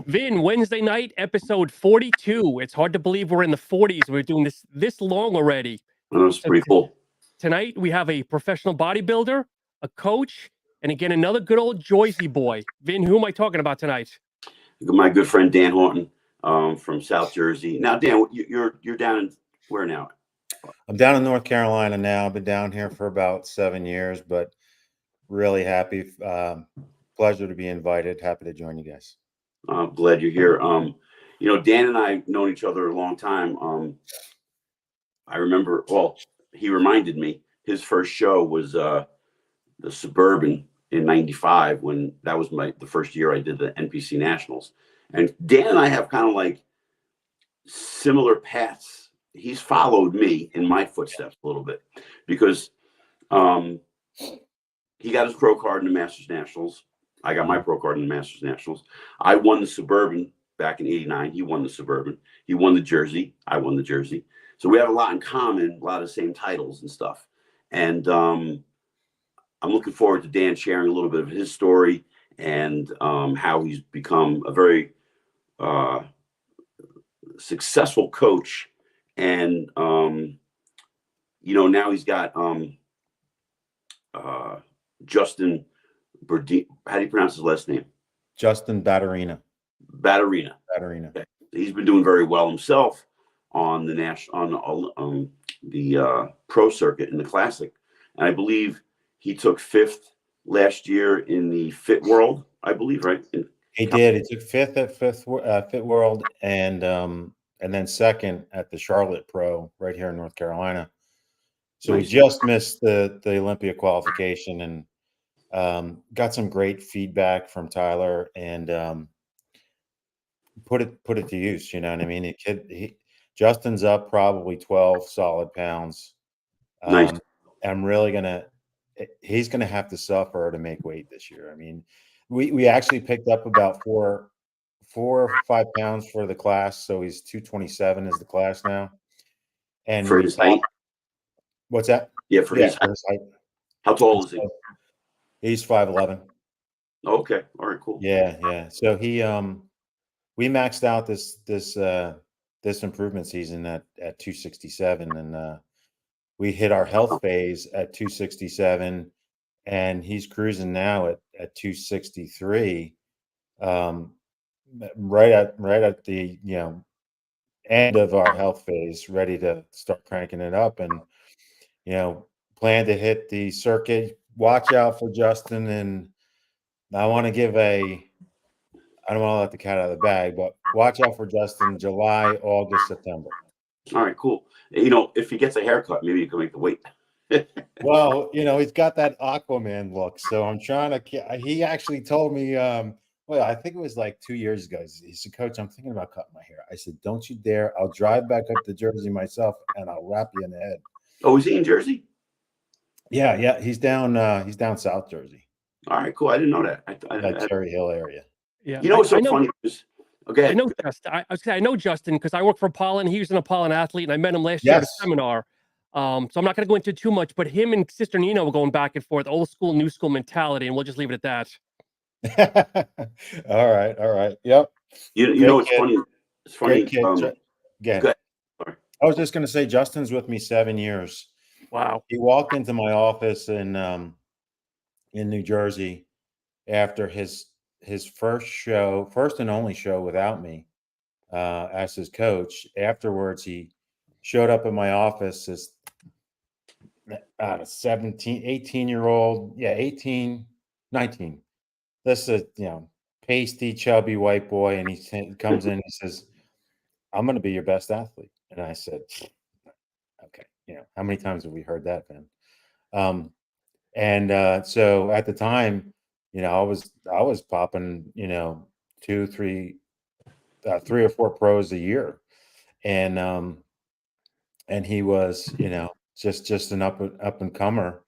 Vin, Wednesday night, episode 42. It's hard to believe we're in the 40s. We're doing this long already. That's pretty cool. Tonight, we have a professional bodybuilder, a coach, and again, another good old Jersey boy. Vin, who am I talking about tonight? My good friend Dan Hawtin from South Jersey. Now, Dan, you're down in where now? I'm down in North Carolina now. I've been down here for about 7 years, but really happy. Pleasure to be invited. Happy to join you guys. Glad you're here. Dan and I have known each other a long time. I remember, he reminded me his first show was the Suburban in '95, when that was the first year I did the NPC Nationals. And Dan and I have kind of like similar paths. He's followed me in my footsteps a little bit because he got his pro card in the Masters Nationals. I got my pro card in the Masters Nationals. I won the Suburban back in '89. He won the Suburban. He won the Jersey. I won the Jersey. So we have a lot in common, a lot of the same titles and stuff. And I'm looking forward to Dan sharing a little bit of his story and how he's become a very successful coach. And, now he's got Justin Burdine. How do you pronounce his last name? Justin Batterina. Okay. He's been doing very well himself on the pro circuit in the classic, and I believe he took 5th last year in the Fit World. I believe, right? He did. He took 5th at Fit World, and then 2nd at the Charlotte Pro right here in North Carolina. So nice. We just missed the Olympia qualification, and got some great feedback from Tyler, and put it to use. You know what I mean? Justin's up probably 12 solid pounds. Nice. He's gonna have to suffer to make weight this year. I mean, we actually picked up about 4 or 5 pounds for the class, so he's 227 is the class now. And for his height. What's that? Yeah, for his height. How tall is he? He's 5'11". Okay. All right, cool. Yeah. So we maxed out this improvement season at 267, and we hit our health phase at 267, and he's cruising now at 263, right at the end of our health phase, ready to start cranking it up, and plan to hit the circuit. Watch out for Justin, and I want to give I don't want to let the cat out of the bag, but watch out for Justin July, August, September. All right, cool. If he gets a haircut, maybe you can make the weight. Well, he's got that Aquaman look. So I'm trying to, he actually told me, I think it was like 2 years ago. He said, Coach, I'm thinking about cutting my hair. I said, don't you dare. I'll drive back up to Jersey myself and I'll wrap you in the head. Oh, is he in Jersey? Yeah. He's down South Jersey. All right, cool. I didn't know that. That Cherry Hill area. Yeah, what's so funny? Okay, I know Justin. I know Justin because I work for Apollon. He was an Apollon athlete, and I met him last year at a seminar. So I'm not going to go into too much, but him and Sister Nina were going back and forth, old school, new school mentality, and we'll just leave it at that. All right. Yep. It's funny. It's funny. Again, I was just going to say, Justin's with me 7 years. Wow. He walked into my office in New Jersey after his first and only show without me as his coach. Afterwards, he showed up in my office as 18-year-old. Yeah, 18, 19. This is pasty, chubby white boy, and he comes in and he says, I'm going to be your best athlete. And I said, okay, how many times have we heard that, Ben? So at the time, I was popping, 2, 3, 3 or 4 pros a year, and he was, just an up and comer.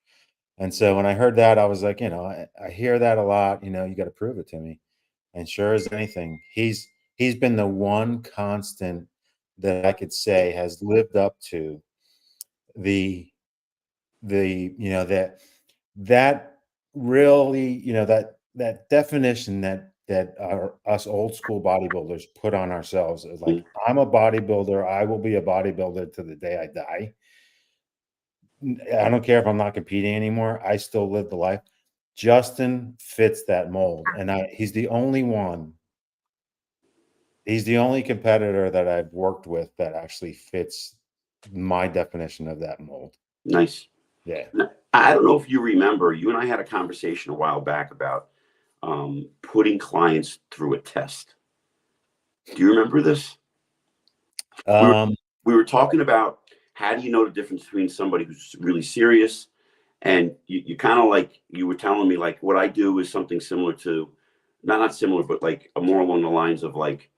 And so when I heard that, I was like, I hear that a lot. You got to prove it to me. And sure as anything, he's been the one constant that I could say has lived up to that really, that definition, that us old school bodybuilders put on ourselves. Is like, I'm a bodybuilder. I will be a bodybuilder to the day I die. I don't care if I'm not competing anymore. I still live the life. Justin fits that mold, and he's the only one. He's the only competitor that I've worked with that actually fits my definition of that mold. Nice. Yeah. I don't know if you remember, you and I had a conversation a while back about putting clients through a test. Do you remember this? We were talking about how do you know the difference between somebody who's really serious, and you kind of like, you were telling me like what I do is something similar to, not similar, but like more along the lines of like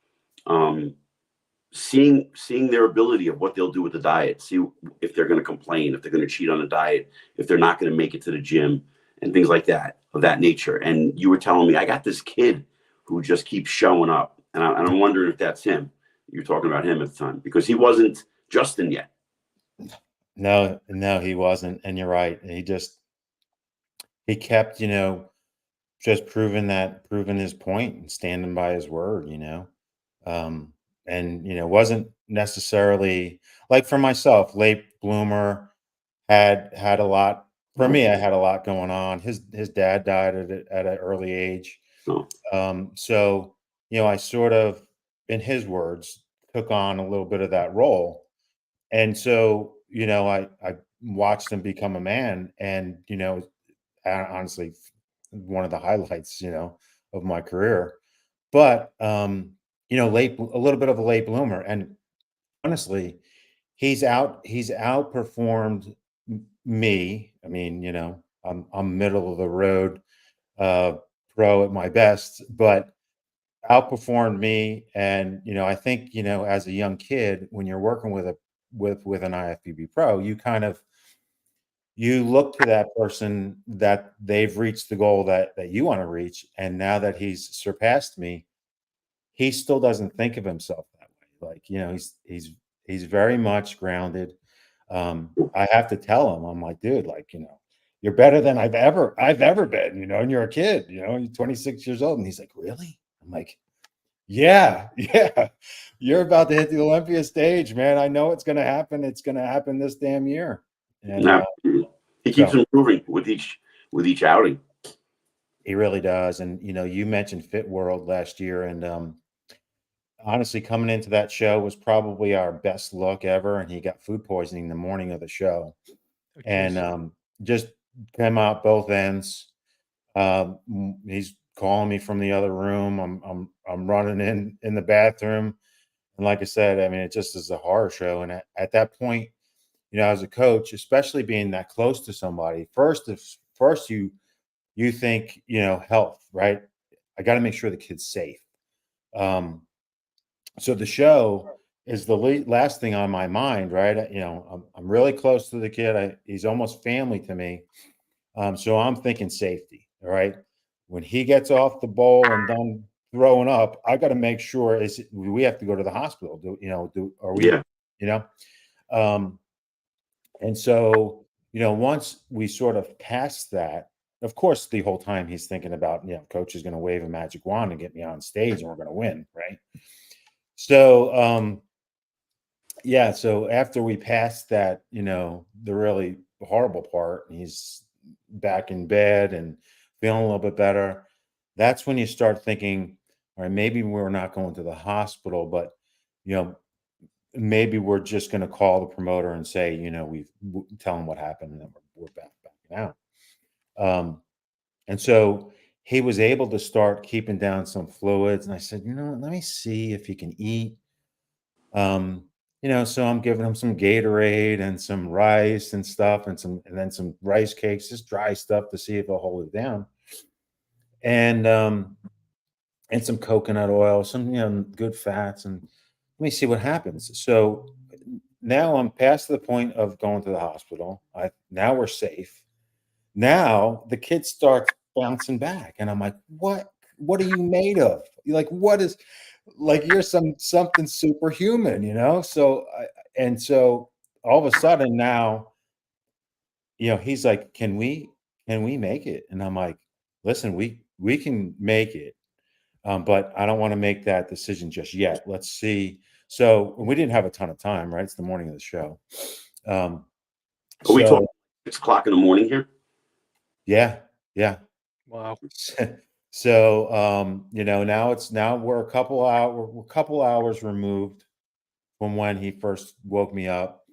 seeing their ability of what they'll do with the diet, see if they're going to complain, if they're going to cheat on the diet, if they're not going to make it to the gym, and things like that, of that nature. And you were telling me, I got this kid who just keeps showing up, and I'm wondering if that's him. You're talking about him at the time, because he wasn't Justin yet. No, he wasn't. And you're right. He kept, just proving his point and standing by his word, and wasn't necessarily like, for myself, late bloomer, had a lot. For me, I had a lot going on. His dad died at an early age. So, I sort of, in his words, took on a little bit of that role. And so, I watched him become a man, and, honestly, one of the highlights, of my career. But, a little bit of a late bloomer. And honestly, he's outperformed me. I mean, I'm middle of the road pro at my best, but outperformed me. And I think, as a young kid, when you're working with an IFBB pro, you look to that person that they've reached the goal that you want to reach. And now that he's surpassed me, he still doesn't think of himself that way. Like, he's very much grounded. I have to tell him, I'm like, dude, like, you're better than I've ever been, and you're a kid, you're 26 years old. And he's like, really? I'm like, yeah, you're about to hit the Olympia stage, man. I know it's going to happen. It's going to happen this damn year. And he keeps improving with each outing. He really does. And, you mentioned Fit World last year, and honestly, coming into that show was probably our best look ever. And he got food poisoning the morning of the show. And just came out both ends. He's calling me from the other room. I'm running in the bathroom. And like I said, I mean, it just is a horror show. And at that point, as a coach, especially being that close to somebody, first you think, health, right? I got to make sure the kid's safe. So the show is the last thing on my mind, right? I'm really close to the kid. He's almost family to me. So I'm thinking safety. All right. When he gets off the bowl and done throwing up, I got to make sure we have to go to the hospital. Are we? Yeah. And so, once we sort of passed that, of course, the whole time he's thinking about, coach is going to wave a magic wand and get me on stage and we're going to win. Right. So, so after we passed that, the really horrible part, and he's back in bed and feeling a little bit better, that's when you start thinking, all right, maybe we're not going to the hospital, but, maybe we're just going to call the promoter and say, we tell him what happened, and then we're backing out. And so he was able to start keeping down some fluids. And I said, let me see if he can eat. So I'm giving him some Gatorade and some rice and stuff, and then some rice cakes, just dry stuff to see if he'll hold it down. And some coconut oil, some, good fats, and let me see what happens. So now I'm past the point of going to the hospital. Now we're safe. Now the kid starts bouncing back, and I'm like, what are you made of? You're like, what is, like, you're something superhuman, So all of a sudden now, he's like, can we make it? And I'm like, listen, we can make it, But I don't want to make that decision just yet. Let's see. So we didn't have a ton of time, right? It's the morning of the show. Are we talking 6 o'clock in the morning here? Yeah. Wow. So now we're a couple hours removed from when he first woke me up.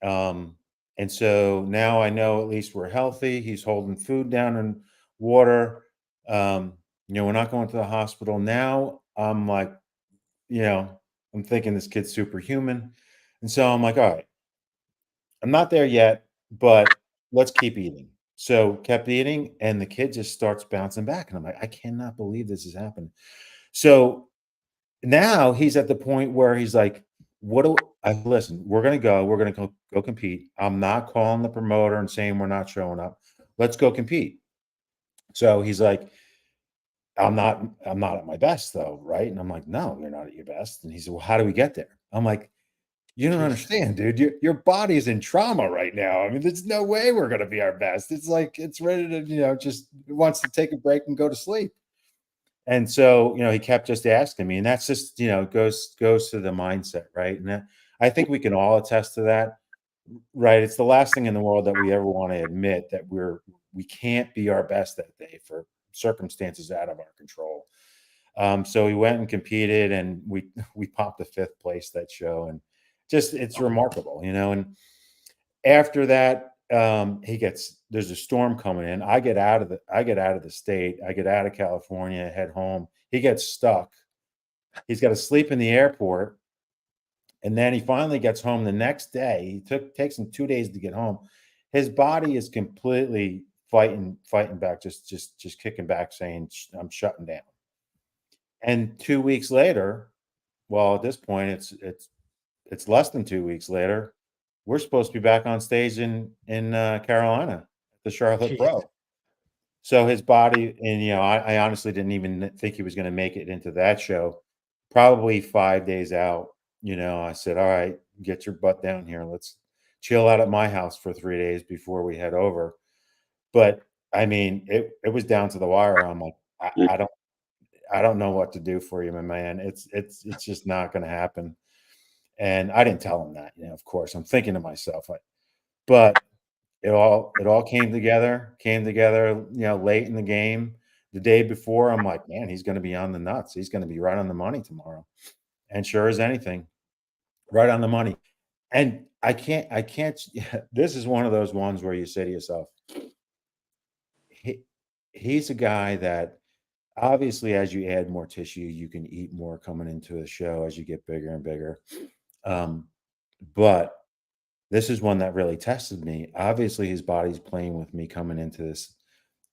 And so now I know at least we're healthy. He's holding food down and water. We're not going to the hospital. Now I'm like, I'm thinking this kid's superhuman. And so I'm like, all right, I'm not there yet, but let's keep eating. So kept eating, and the kid just starts bouncing back. And I'm like, I cannot believe this is happening. So now he's at the point where he's like, listen, we're going to go compete. I'm not calling the promoter and saying we're not showing up. Let's go compete. So he's like, I'm not at my best though. Right. And I'm like, no, you're not at your best. And he said, well, how do we get there? I'm like, you don't understand, dude. Your body is in trauma right now. I mean, there's no way we're going to be our best. It's like, it's ready to, just wants to take a break and go to sleep. And so, he kept just asking me, and that's just, goes to the mindset, right? And I think we can all attest to that, right? It's the last thing in the world that we ever want to admit that we can't be our best that day for circumstances out of our control. So we went and competed, and we popped the 5th place that show, and just it's remarkable, And after that, there's a storm coming in. I get out of the state. I get out of California, head home. He gets stuck. He's got to sleep in the airport, and then he finally gets home the next day. Takes him 2 days to get home. His body is completely fighting back, just kicking back, saying, I'm shutting down. And 2 weeks later, well, at this point, it's less than 2 weeks later, we're supposed to be back on stage in Carolina, the Charlotte Jeez. Pro. So his body, and I honestly didn't even think he was going to make it into that show. Probably 5 days out, I said, all right, get your butt down here. Let's chill out at my house for 3 days before we head over. But I mean, it was down to the wire. I'm like, I don't know what to do for you, my man. It's just not going to happen. And I didn't tell him that, of course. I'm thinking to myself, but it all came together, late in the game. The day before, I'm like, man, he's going to be on the nuts. He's going to be right on the money tomorrow. And sure as anything, right on the money. And I can't, this is one of those ones where you say to yourself, he's a guy that obviously, as you add more tissue, you can eat more coming into a show as you get bigger and bigger. But this is one that really tested me. Obviously, his body's playing with me coming into this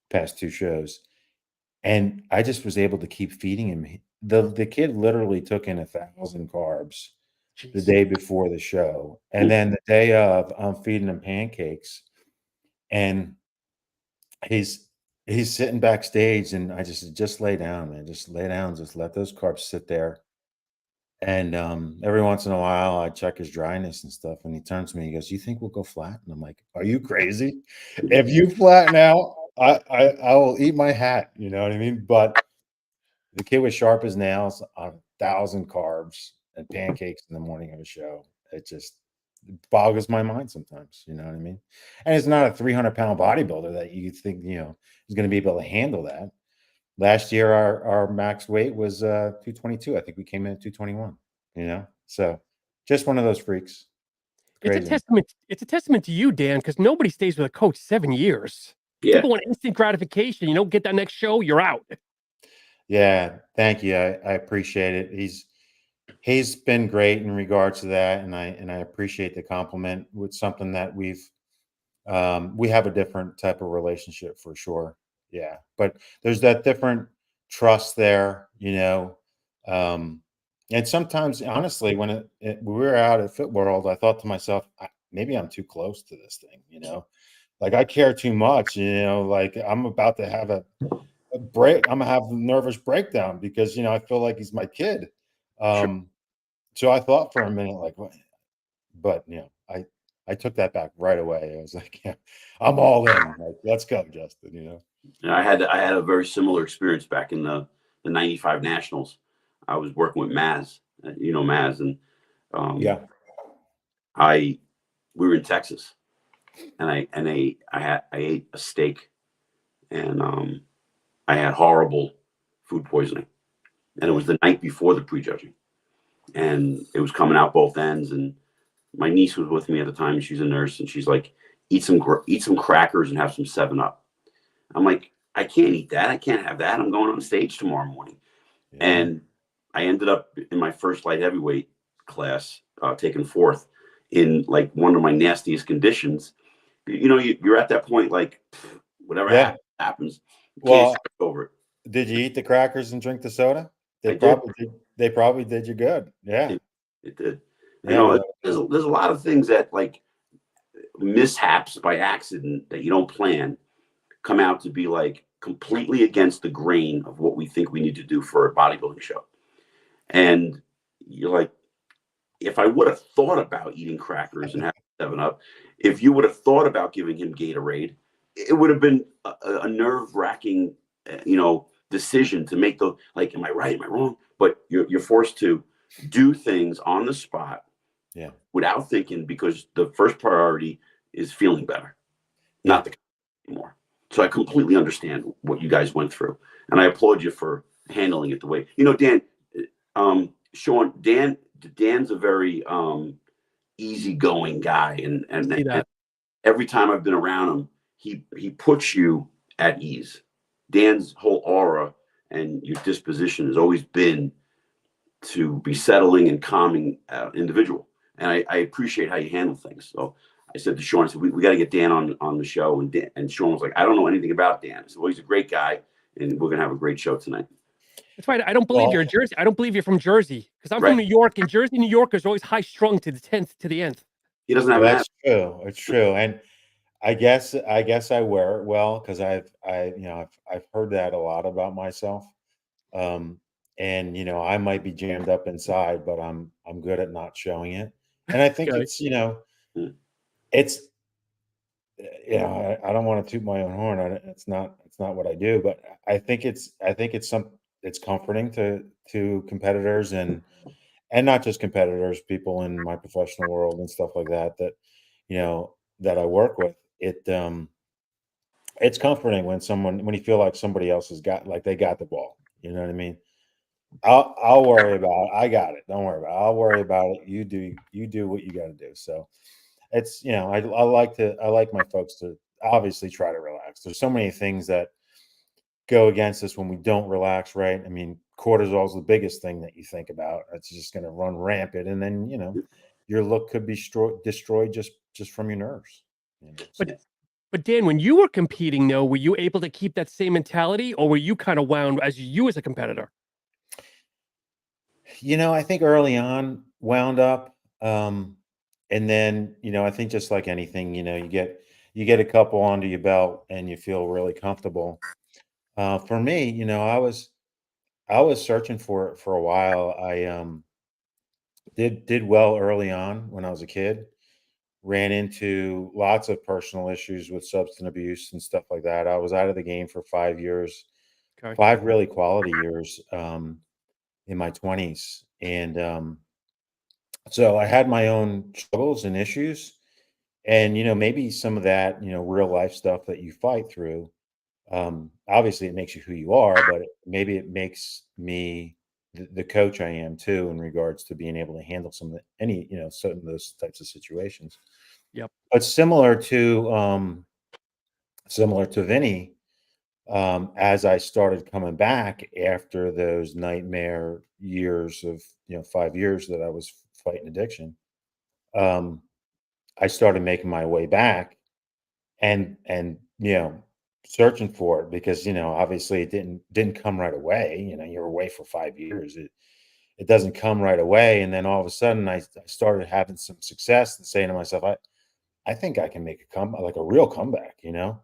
past 2 shows. And I just was able to keep feeding him. The kid literally took in 1,000 carbs the day before the show. And then the day of, I'm feeding him pancakes. And he's sitting backstage, and I just lay down, man. Just lay down, just let those carbs sit there. And every once in a while, I check his dryness and stuff. And he turns to me, he goes, "You think we'll go flat?" And I'm like, "Are you crazy? If you flatten out, I will eat my hat." You know what I mean? But the kid was sharp as nails on 1,000 carbs and pancakes in the morning of a show. It just boggles my mind sometimes. You know what I mean? And it's not a 300-pound bodybuilder that you think is going to be able to handle that. Last year, our max weight was 222. I think we came in at 221. So just one of those freaks. It's a testament. It's a testament to you, Dan, because nobody stays with a coach 7 years. Yeah. People want instant gratification. Get that next show, you're out. Yeah, thank you. I appreciate it. He's been great in regards to that, and I appreciate the compliment. With something that we have a different type of relationship for sure. Yeah, but there's that different trust there, and sometimes, honestly, when we were out at Fit World, I thought to myself, maybe I'm too close to this thing, like I care too much, like I'm about to have a break. I'm gonna have a nervous breakdown because I feel like he's my kid. Sure. So I thought for a minute, like, what? But I took that back right away. I was like, yeah, I'm all in. Like, let's go, Justin. And I had a very similar experience back in the the 95 Nationals. I was working with Maz, you know, Maz. And Yeah. we were in Texas, and I ate a steak, and I had horrible food poisoning, and it was the night before the prejudging, and it was coming out both ends. And my niece was with me at the time. She's a nurse, and she's like, eat some crackers and have some 7-Up. I'm like, I can't eat that. I can't have that. I'm going on stage tomorrow morning. Yeah. And I ended up in my first light heavyweight class, taking fourth in like one of my nastiest conditions. You know, you're at that point, like whatever happens, you can't stress over it. Did you eat the crackers and drink the soda? They probably did you good. Yeah. It did. Yeah, you know, there's a lot of things that, like, mishaps by accident that you don't plan come out to be like completely against the grain of what we think we need to do for a bodybuilding show. And you're like, if I would have thought about eating crackers and having 7-Up, if you would have thought about giving him Gatorade, it would have been a nerve-wracking, decision to make. Like, am I right? Am I wrong? But you're forced to do things on the spot, without thinking, because the first priority is feeling better, not the anymore. So I completely understand what you guys went through, and I applaud you for handling it the way, Dan, Sean, Dan's a very easygoing guy, and every time I've been around him, he puts you at ease. Dan's whole aura and your disposition has always been to be settling and calming individual, and I appreciate how you handle things. So I said to Sean, I said, we got to get Dan on the show, and Sean was like, I don't know anything about Dan. I said, well, he's a great guy, and we're gonna have a great show tonight. That's right. I don't believe you're in Jersey. I don't believe you're from Jersey, because I'm from New York, and Jersey, New Yorkers are always high strung to the 10th, to the nth. He doesn't have that's true. It's true. And I guess I wear it well, because I've heard that a lot about myself. And I might be jammed up inside, but I'm good at not showing it. And I think it's I don't want to toot my own horn. It's not what I do, but I think it's comforting to competitors, and not just competitors, people in my professional world and stuff like that that I work with. It's comforting when you feel like somebody else has got, like, they got the ball. You know what I mean? I'll worry about it. I got it. Don't worry about it. I'll worry about it. You do what you got to do. So it's, I like my folks to obviously try to relax. There's so many things that go against us when we don't relax, right? I mean, cortisol is the biggest thing that you think about. It's just going to run rampant, and then your look could be destroyed just from your nerves. But Dan, when you were competing, though, were you able to keep that same mentality, or were you kind of wound as a competitor? I think early on wound up, and then I think, just like anything, you get a couple under your belt and you feel really comfortable. For me, I was searching for it for a while. I did well early on when I was a kid. Ran into lots of personal issues with substance abuse and stuff like that. I was out of the game for 5 years, 5 really quality years, in my 20s. And so I had my own struggles and issues, and maybe some of that real life stuff that you fight through, obviously it makes you who you are, but maybe it makes me the coach I am too, in regards to being able to handle some of those types of situations. Yep. But similar to Vinny, as I started coming back after those nightmare years of 5 years that I was fighting addiction, I started making my way back, and searching for it, because obviously it didn't come right away. You're away for 5 years. It doesn't come right away, and then all of a sudden I started having some success and saying to myself, I think I can make a real comeback, and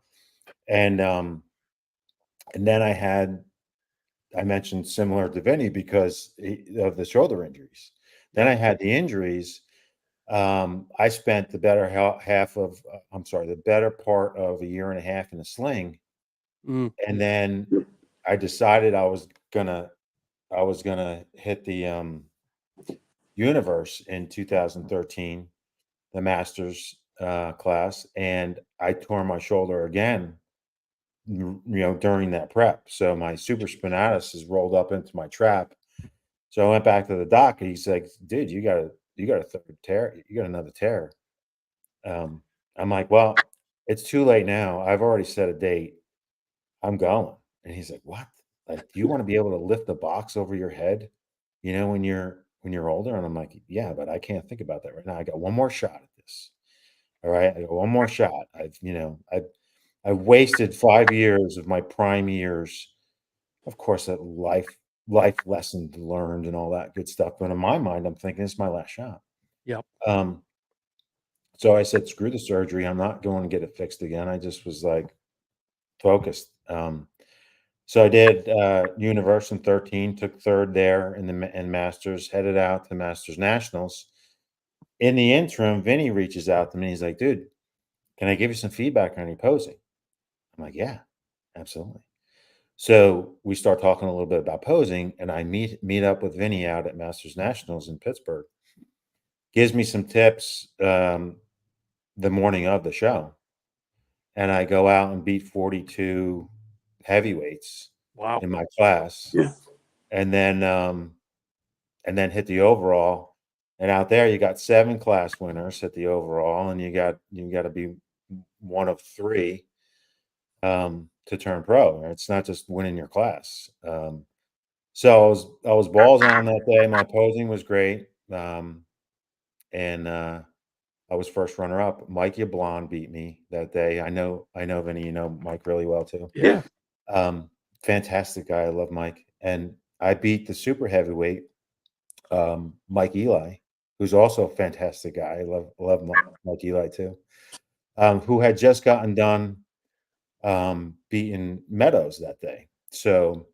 then I mentioned similar to Vinny because of the shoulder injuries. Then I had the injuries. I spent the better part of a year and a half in a sling. And then I decided I was was gonna hit the universe in 2013, the Masters class, and I tore my shoulder again, during that prep. So my supraspinatus is rolled up into my trap. So I went back to the doc, and he's like, "Dude, you got a third tear. You got another tear." I'm like, "Well, it's too late now. I've already set a date. I'm going." And he's like, "What? Like, do you want to be able to lift the box over your head, when you're older?" And I'm like, "Yeah, but I can't think about that right now. I got one more shot at this. All right, I got one more shot. I've wasted 5 years of my prime years, of course, that life lessons learned and all that good stuff. But in my mind, I'm thinking it's my last shot." Yep. So I said, "Screw the surgery. I'm not going to get it fixed again." I just was like focused. So I did Universe in 13, took third there in Masters, headed out to Masters Nationals. In the interim, Vinny reaches out to me. He's like, "Dude, can I give you some feedback on your posing?" I'm like, "Yeah, absolutely." So we start talking a little bit about posing, and I meet up with Vinny out at Masters Nationals in Pittsburgh. Gives me some tips the morning of the show, and I go out and beat 42 heavyweights Wow. in my class, Yeah. and then hit the overall. And out there, you got 7 class winners at the overall, and you got to be one of 3 to turn pro. It's not just winning your class. So I was balls on that day. My posing was great, and I was first runner up. Mike Yablon beat me that day. I know, Vinny, you know Mike really well too. Yeah. Fantastic guy. I love Mike, and I beat the super heavyweight, Mike Eli, who's also a fantastic guy. I love Mike Eli too, who had just gotten done beating Meadows that day. So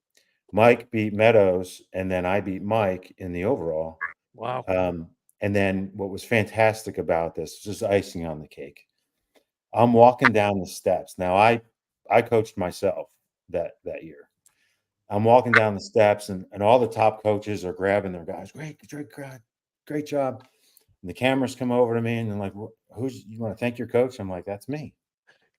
Mike beat Meadows, and then I beat Mike in the overall. Wow. And then what was fantastic about this, just icing on the cake, I'm walking down the steps. Now I coached myself that year. I'm walking down the steps, and all the top coaches are grabbing their guys. Great job. And the cameras come over to me, and they're like, "You want to thank your coach?" I'm like, "That's me."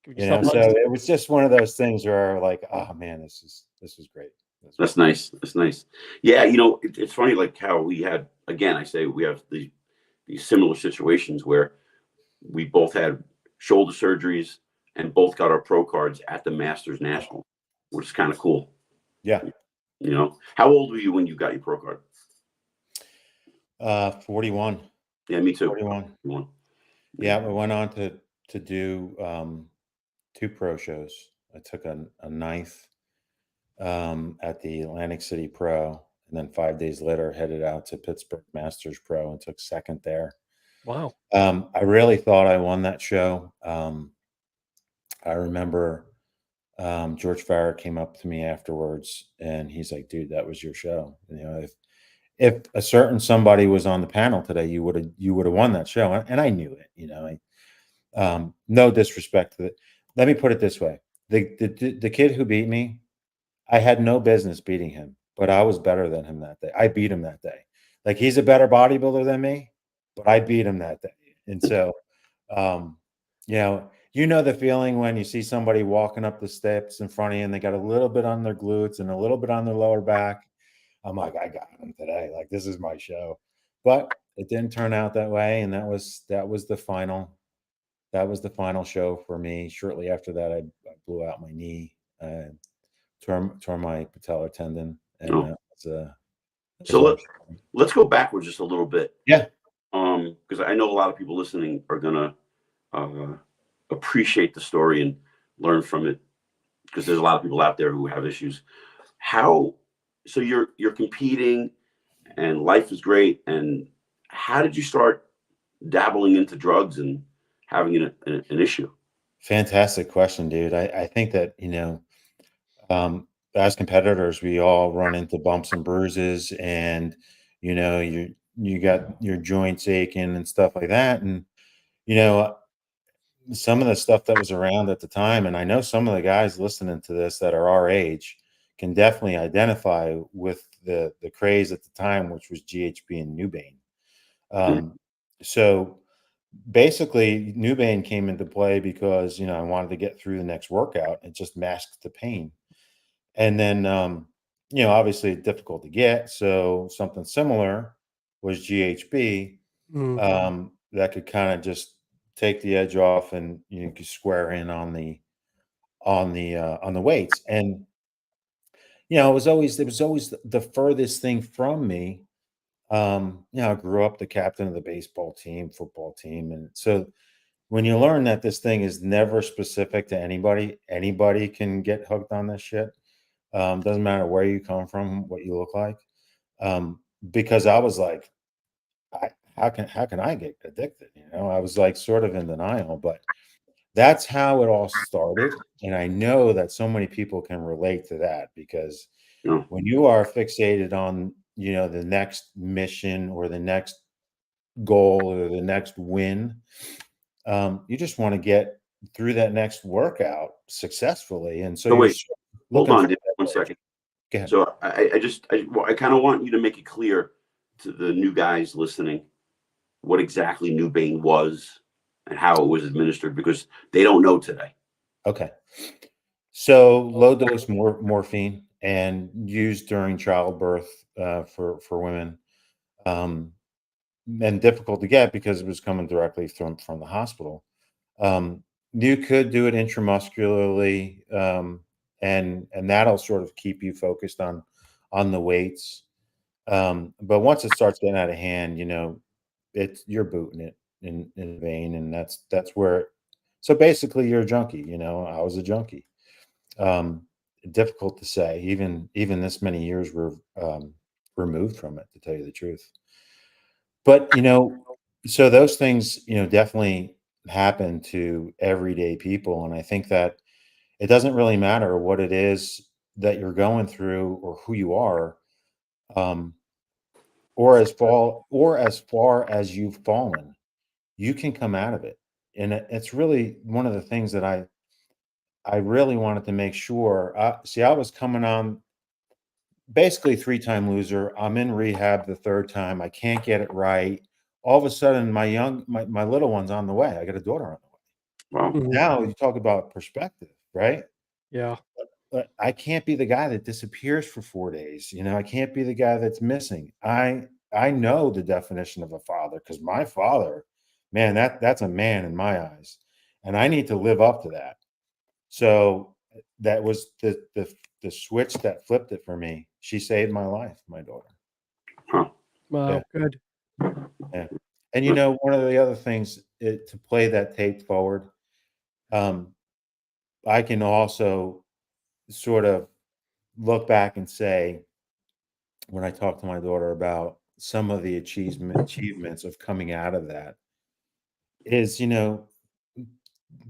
Give So yourself hugs. it was just one of those things where like, "Oh man, this is great." That's nice. That's nice. Yeah, it's funny, like how we had, again, I say we have these similar situations where we both had shoulder surgeries and both got our pro cards at the Masters National, which is kind of cool. Yeah. How old were you when you got your pro card? 41. Yeah, me too. 41. Yeah, I went on to do 2 pro shows. I took a 9th at the Atlantic City Pro, and then 5 days later headed out to Pittsburgh Masters Pro and took 2nd there. Wow. I really thought I won that show. I remember George Farrer came up to me afterwards, and he's like, "Dude, that was your show. If a certain somebody was on the panel today, you would have won that show." And I knew it. No disrespect to it. Let me put it this way: the kid who beat me, I had no business beating him, but I was better than him that day. I beat him that day. Like, he's a better bodybuilder than me, but I beat him that day. And so, the feeling when you see somebody walking up the steps in front of you and they got a little bit on their glutes and a little bit on their lower back. I'm like, I got him today. Like, this is my show. But it didn't turn out that way, and that was the final. That was the final show for me. Shortly after that, I blew out my knee, tore my patellar tendon, and So let's go backwards just a little bit. Yeah. Because I know a lot of people listening are gonna appreciate the story and learn from it, because there's a lot of people out there who have issues. So you're competing and life is great, and how did you start dabbling into drugs and having an issue? Fantastic question, dude. I think that, as competitors, we all run into bumps and bruises, and, you got your joints aching and stuff like that. And, some of the stuff that was around at the time, and I know some of the guys listening to this that are our age can definitely identify with the craze at the time, which was GHB and Nubane. So basically, Nubane came into play because I wanted to get through the next workout. It just masked the pain, and then obviously difficult to get. So something similar was GHB that could kind of just take the edge off, and you could square in on the weights. And it was always the furthest thing from me. I grew up the captain of the baseball team, football team, and so when you learn that this thing is never specific to anybody can get hooked on this shit. Doesn't matter where you come from, what you look like. Because I was like, how can I get addicted? I was like sort of in denial, but that's how it all started. And I know that so many people can relate to that, because when you are fixated on, the next mission or the next goal or the next win, you just want to get through that next workout successfully. And so wait, hold on, for 1 second. Go ahead. So I kind of want you to make it clear to the new guys listening what exactly Nubane was and how it was administered, because they don't know today. Okay. So low dose morphine, and used during childbirth for women, and difficult to get because it was coming directly from the hospital. You could do it intramuscularly, and that'll sort of keep you focused on the weights. But once it starts getting out of hand, you're booting it in vein, and that's where. So basically, you're a junkie. I was a junkie. Difficult to say, even this many years were removed from it, to tell you the truth. But so those things definitely happen to everyday people, and I think that it doesn't really matter what it is that you're going through or who you are, or as far as you've fallen, you can come out of it. And it's really one of the things that I really wanted to make sure. See, I was coming on basically 3-time loser. I'm in rehab the 3rd time. I can't get it right. All of a sudden, my little one's on the way. I got a daughter on the way. Wow. Now you talk about perspective, right? Yeah. But I can't be the guy that disappears for 4 days. I can't be the guy that's missing. I know the definition of a father, because my father, man, that's a man in my eyes, and I need to live up to that. So that was the switch that flipped it for me. She saved my life, my daughter. Huh. Wow. Yeah. Good. Yeah. And one of the other things to play that tape forward, I can also sort of look back and say, when I talk to my daughter about some of the achievements of coming out of that, is,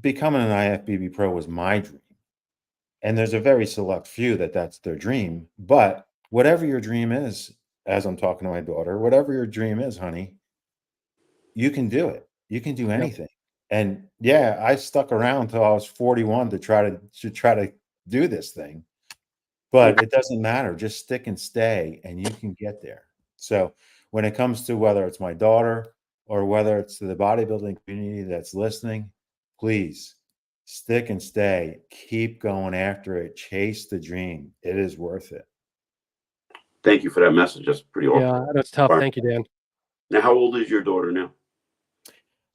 becoming an IFBB pro was my dream. And there's a very select few that's their dream. But whatever your dream is, as I'm talking to my daughter, whatever your dream is, honey, you can do it. You can do anything. Yep. And yeah, I stuck around till I was 41 to try to do this thing. But it doesn't matter. Just stick and stay, and you can get there. So when it comes to whether it's my daughter or whether it's to the bodybuilding community that's listening, please stick and stay. Keep going after it. Chase the dream. It is worth it. Thank you for that message. That's pretty awesome. Yeah, that's tough. Thank you, Dan. Now, how old is your daughter now?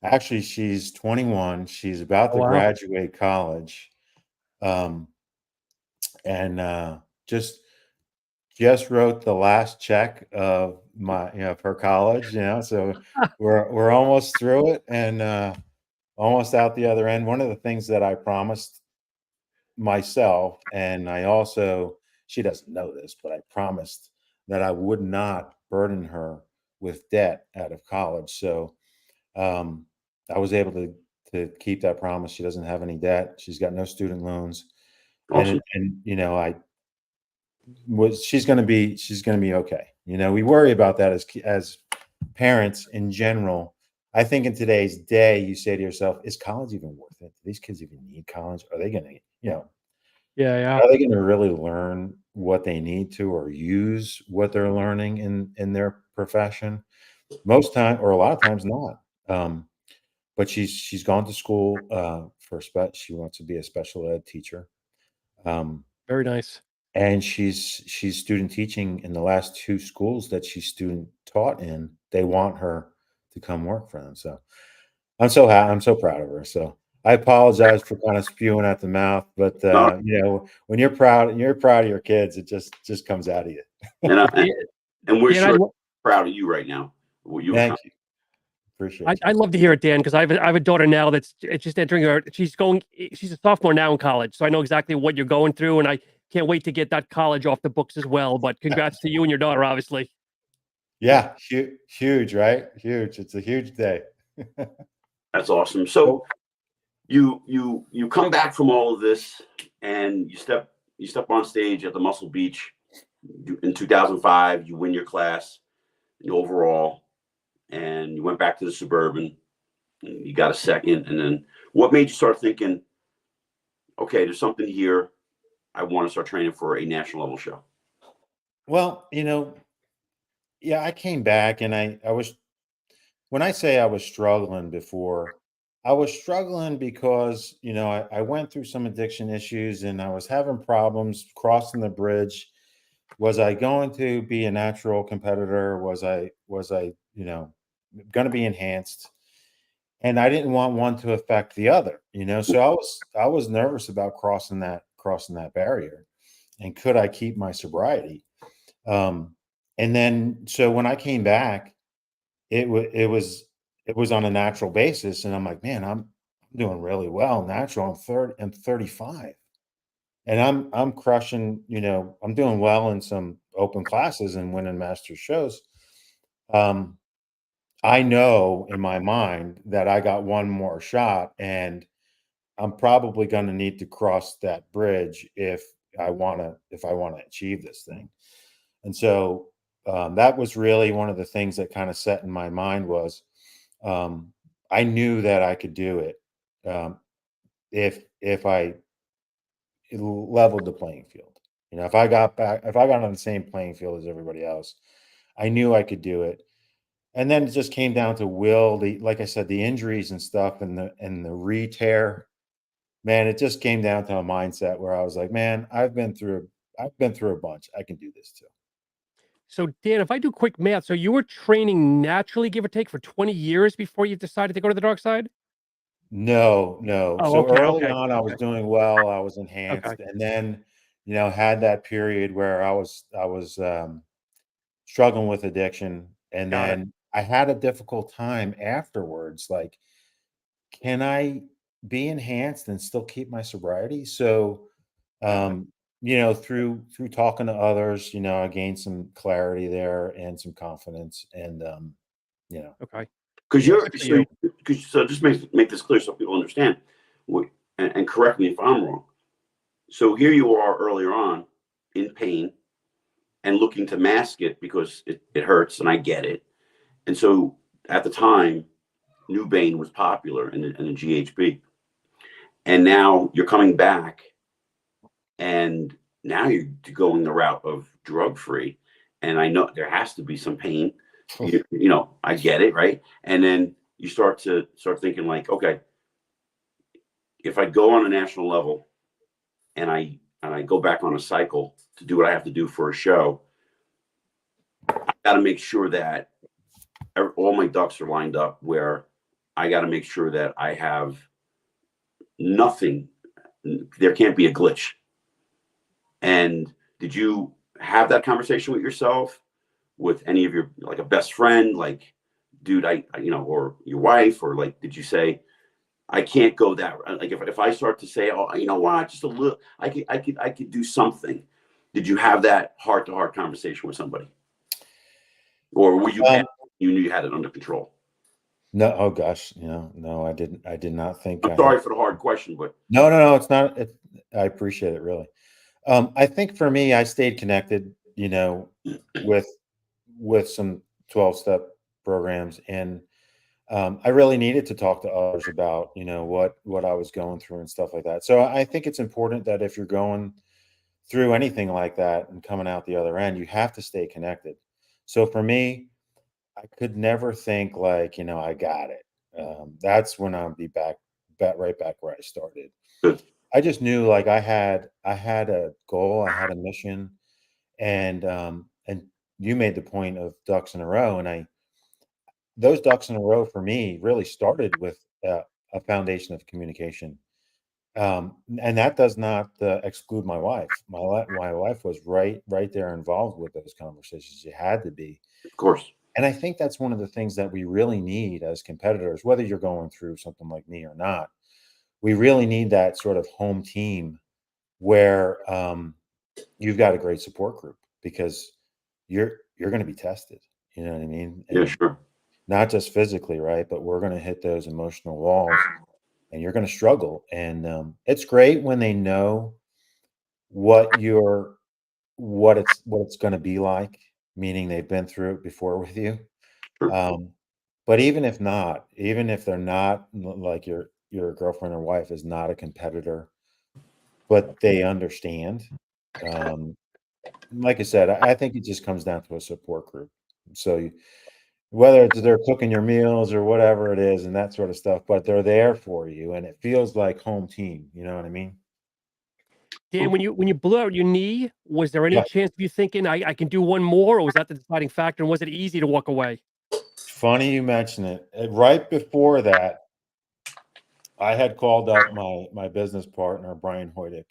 Actually, she's 21. She's about to graduate college. And just wrote the last check of her college, so we're almost through it, and almost out the other end. One of the things that I promised myself, and she doesn't know this, but I promised that I would not burden her with debt out of college. So I was able to keep that promise. She doesn't have any debt. She's got no student loans. Awesome. And she's going to be okay. We worry about that as parents in general. I think in today's day, you say to yourself, is college even worth it? Do these kids even need college? Are they going to, yeah. Are they going to really learn what they need to or use what they're learning in their profession. Most time, or a lot of times not. But she's gone to school she wants to be a special ed teacher. Very nice. And she's student teaching in the last 2 schools that she's student taught in. They want her to come work for them. So I'm so proud of her. So I apologize for kind of spewing at the mouth, but No, when you're proud of your kids, it just comes out of you. and we're Dan, sure proud of you right now. Thank you. Appreciate I love to hear it, Dan, because I have a daughter now that's just entering she's a sophomore now in college. So I know exactly what you're going through, and I can't wait to get that college off the books as well. But congrats to you and your daughter, obviously. Yeah, huge, right? Huge. It's a huge day. That's awesome. So you come back from all of this, and you step on stage at the Muscle Beach in 2005. You win your class overall, and you went back to the Suburban. And you got a second, and then what made you start thinking, okay, there's something here. I want to start training for a national level show? Well, yeah, I came back, and I was, when I say I was struggling before, I was struggling because, I went through some addiction issues and I was having problems crossing the bridge. Was I going to be a natural competitor? Was I, going to be enhanced? And I didn't want one to affect the other, so I was nervous about crossing that barrier. And could I keep my sobriety? And then, so when I came back, it was on a natural basis. And I'm like, man, I'm doing really well natural. I'm 35. And I'm crushing, I'm doing well in some open classes and winning master shows. I know in my mind that I got one more shot, and I'm probably going to need to cross that bridge if I want to achieve this thing. And so that was really one of the things that kind of set in my mind was I knew that I could do it if I leveled the playing field. If I got on the same playing field as everybody else, I knew I could do it. And then it just came down to will. Like I said, the injuries and stuff, and the re-tear. Man, it just came down to a mindset where I was like, man, I've been through a bunch. I can do this too. So, Dan, if I do quick math, so you were training naturally, give or take, for 20 years before you decided to go to the dark side? No. Oh, So okay, early okay, on, I was okay, doing well. I was okay. enhanced, and then, had that period where I was struggling with addiction, and Got it. then I had a difficult time afterwards. Like, can I be enhanced and still keep my sobriety? So, Got it. through talking to others, I gained some clarity there and some confidence, and Okay. Because Well, you're good for you. so just make this clear so people understand. And correct me if I'm wrong. So here you are earlier on in pain and looking to mask it because it hurts, and I get it. And so at the time, New Bane was popular in the GHB. And now you're coming back, and now you're going the route of drug free. And I know there has to be some pain. I get it, right? And then you start thinking like, okay, if I go on a national level and I go back on a cycle to do what I have to do for a show, I got to make sure that all my ducks are lined up, where I got to make sure that I have nothing. There can't be a glitch. And did you have that conversation with yourself, with any of your, like a best friend, like, dude, or your wife, or like, did you say, I can't go that, like, if I start to say, oh, you know what, just a little, I could do something. Did you have that heart to heart conversation with somebody, or were you you knew you had it under control? No, oh gosh, no, I didn't. I did not think. I'm sorry for the hard question, but No, it's not. I appreciate it, really. I think for me, I stayed connected, with some 12-step programs, and I really needed to talk to others about, what I was going through and stuff like that. So I think it's important that if you're going through anything like that and coming out the other end, you have to stay connected. So for me, I could never think like, I got it. That's when I'll be back right back where I started. Good. I just knew like I had a goal, I had a mission, and you made the point of ducks in a row, and those ducks in a row for me really started with a foundation of communication. And that does not exclude my wife. My wife was right there involved with those conversations. You had to be, Of course. and I think that's one of the things that we really need as competitors, whether you're going through something like me or not. We really need that sort of home team where you've got a great support group, because you're going to be tested. You know what I mean? Yeah, And sure. not just physically, right? But we're going to hit those emotional walls, and you're going to struggle. And it's great when they know what it's going to be like, meaning they've been through it before with you. Sure. But even if not, even if they're not, like your girlfriend or wife is not a competitor, but they understand. Like I said, I think it just comes down to a support group. So whether it's they're cooking your meals or whatever it is and that sort of stuff, but they're there for you, and it feels like home team. You know what I mean? Dan, when you blew out your knee, was there any Yeah. chance of you thinking I can do one more, or was that the deciding factor? And was it easy to walk away? Funny you mention it. Right before that, I had called up my business partner, Brian Hoydick,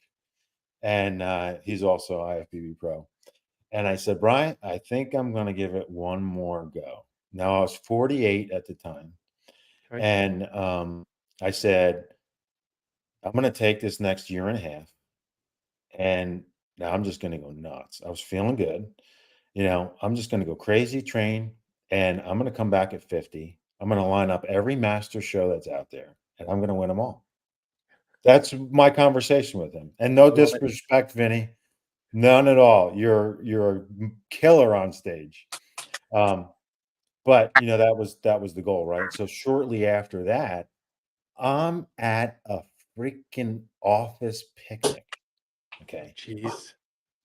and he's also IFBB Pro. And I said, Brian, I think I'm going to give it one more go. Now, I was 48 at the time. Okay. And I said, I'm going to take this next year and a half. And now I'm just going to go nuts. I was feeling good. I'm just going to go crazy, train, and I'm going to come back at 50. I'm going to line up every master show that's out there, and I'm going to win them all. That's my conversation with him. And no disrespect, Vinny. None at all. You're a killer on stage. But that was the goal, right? So shortly after that, I'm at a freaking office picnic. Okay. Jeez.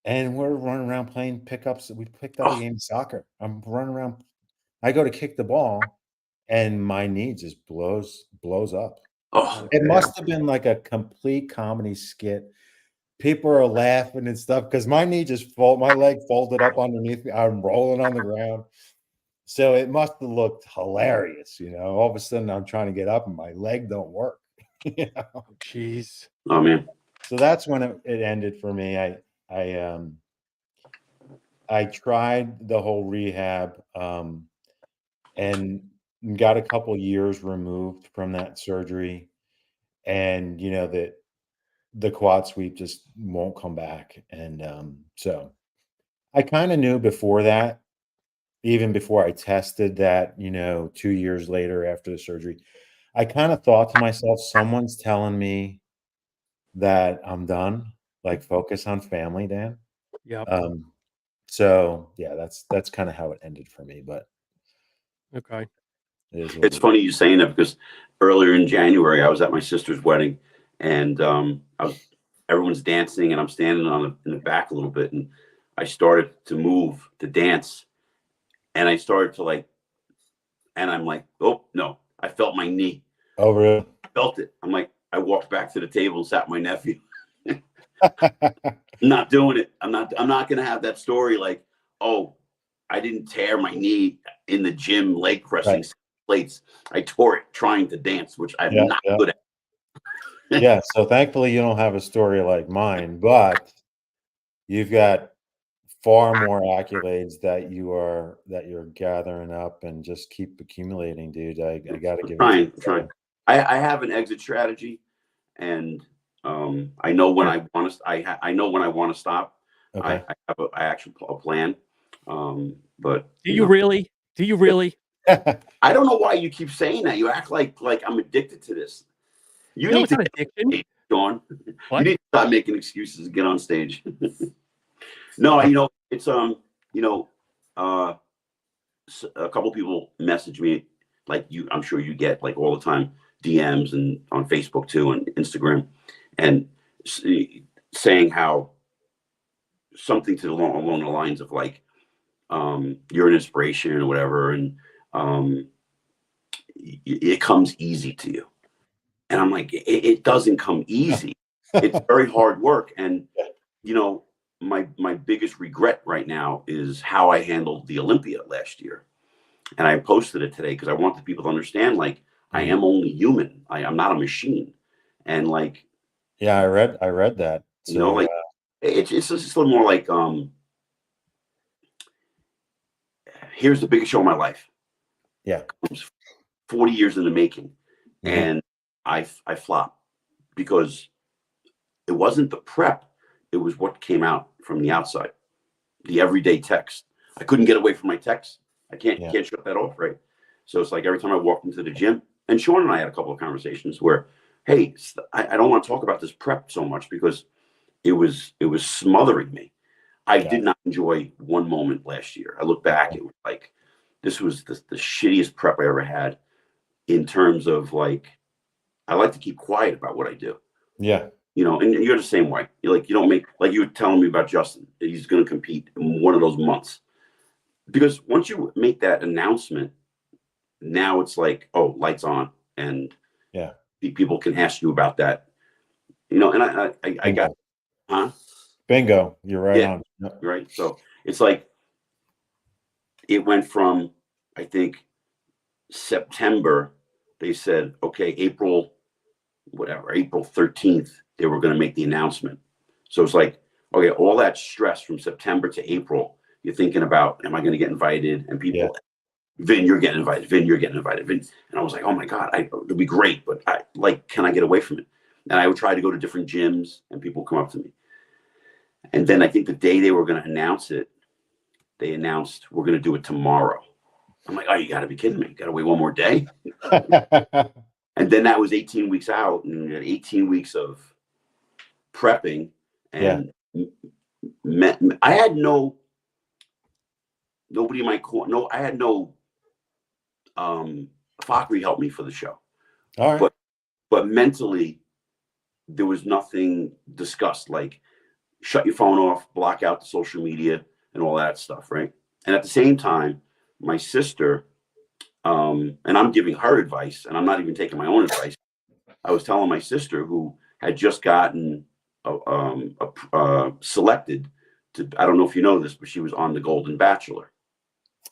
And we're running around playing pickups. We picked up a game of soccer. I'm running around. I go to kick the ball, and my knee just blows up. Oh, It must have been like a complete comedy skit. People are laughing and stuff because my knee my leg folded up underneath me. I'm rolling on the ground. So it must have looked hilarious. All of a sudden I'm trying to get up and my leg don't work. Jeez. Oh man. So that's when it ended for me. I tried the whole rehab and got a couple years removed from that surgery. And that the quad sweep just won't come back. And so I kind of knew before that, even before I tested that, 2 years later after the surgery, I kind of thought to myself, someone's telling me that I'm done, like focus on family, Dan. Yep. So yeah, that's kind of how it ended for me, but Okay. It's funny you saying that, because earlier in January I was at my sister's wedding, and everyone's dancing, and I'm standing in the back a little bit, and I started to move to dance, and I started to and I'm like, oh no, I felt my knee. Oh really? I felt it. I walked back to the table and sat my nephew. I'm not doing it. I'm not going to have that story like, oh, I didn't tear my knee in the gym leg pressing plates. I tore it trying to dance, which I'm not good at. Yeah. So thankfully you don't have a story like mine, but you've got far more accolades that you're gathering up, and just keep accumulating, dude. I got to give it. I'm trying. I have an exit strategy, and I know when I want to. I know when I want to stop. Okay. I have a actual plan. But do you really? Do you really? I don't know why you keep saying that. You act like I'm addicted to this. You need to addiction, John. You need to stop making excuses to get on stage. No, it's a couple people message me like you. I'm sure you get like all the time DMs, and on Facebook too, and Instagram, and saying how something along the lines of like, you're an inspiration or whatever, and it comes easy to you. And I'm like, it doesn't come easy. It's very hard work. And, you know, my biggest regret right now is how I handled the Olympia last year. And I posted it today because I want the people to understand, like, I am only human. I'm not a machine. And like, yeah, I read that. So, you know, like it's just a little more like, here's the biggest show of my life. Yeah. 40 years in the making. And I flopped because it wasn't the prep. It was what came out from the outside, the everyday text. I couldn't get away from my text. I can't shut that off, right? So it's like every time I walked into the gym, and Sean and I had a couple of conversations where, hey, I don't want to talk about this prep so much because it was smothering me. I did not enjoy one moment last year. I look back, it was like, this was the shittiest prep I ever had in terms of like, I like to keep quiet about what I do. Yeah. You know, and you're the same way. You're like, you don't make, like you were telling me about Justin, that he's going to compete in one of those months. Because once you make that announcement, now it's like, oh, lights on. And people can ask you about that. You know, and I got, Bingo. You're right on. Right. So it's like, it went from, I think, September, they said, okay, April 13th, they were going to make the announcement. So it's like, okay, all that stress from September to April, you're thinking about, am I going to get invited? And people, Vin, you're getting invited. Vin, you're getting invited. Vin. And I was like, oh my God, it'll be great. But can I get away from it? And I would try to go to different gyms and people come up to me. And then I think the day they were going to announce it, they announced, we're going to do it tomorrow. I'm like, oh, you got to be kidding me. Got to wait one more day. And then that was 18 weeks out, and 18 weeks of prepping. And I had nobody in my corner. No, I had no Fockery helped me for the show. All right. But mentally, there was nothing discussed, like shut your phone off, block out the social media and all that stuff, right? And at the same time, my sister, and I'm giving her advice, and I'm not even taking my own advice. I was telling my sister, who had just gotten selected to, I don't know if you know this, but she was on the Golden Bachelor.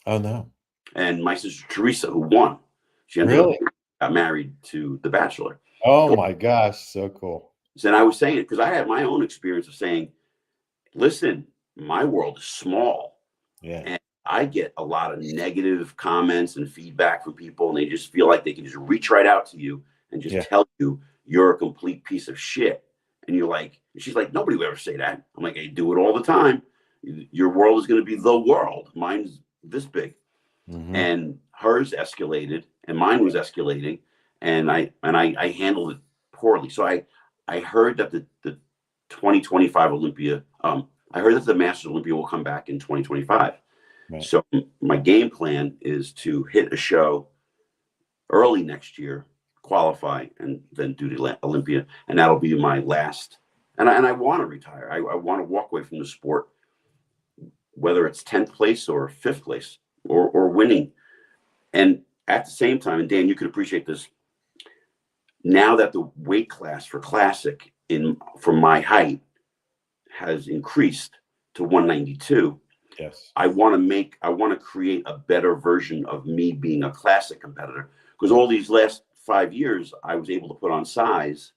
Oh, no. And my sister Teresa, who won, she ended up got married to the Bachelor. Oh my gosh, so cool. And I was saying it because I had my own experience of saying, listen, my world is small. Yeah. And I get a lot of negative comments and feedback from people, and they just feel like they can just reach right out to you and just tell you you're a complete piece of shit. And you're like, she's like, nobody would ever say that. I'm like, I do it all the time. Your world is going to be the world. Mine's this big. And hers escalated and mine was escalating. And I handled it poorly. So I heard that the 2025 Olympia, I heard that the Masters Olympia will come back in 2025. Right. So my game plan is to hit a show early next year, qualify, and then do the Olympia. And that'll be my last. And I want to retire. I want to walk away from the sport, whether it's 10th place or 5th place or winning. And at the same time, and Dan, you could appreciate this, now that the weight class for classic from my height has increased to 192. Yes. I want to create a better version of me being a classic competitor, because all these last 5 years I was able to put on size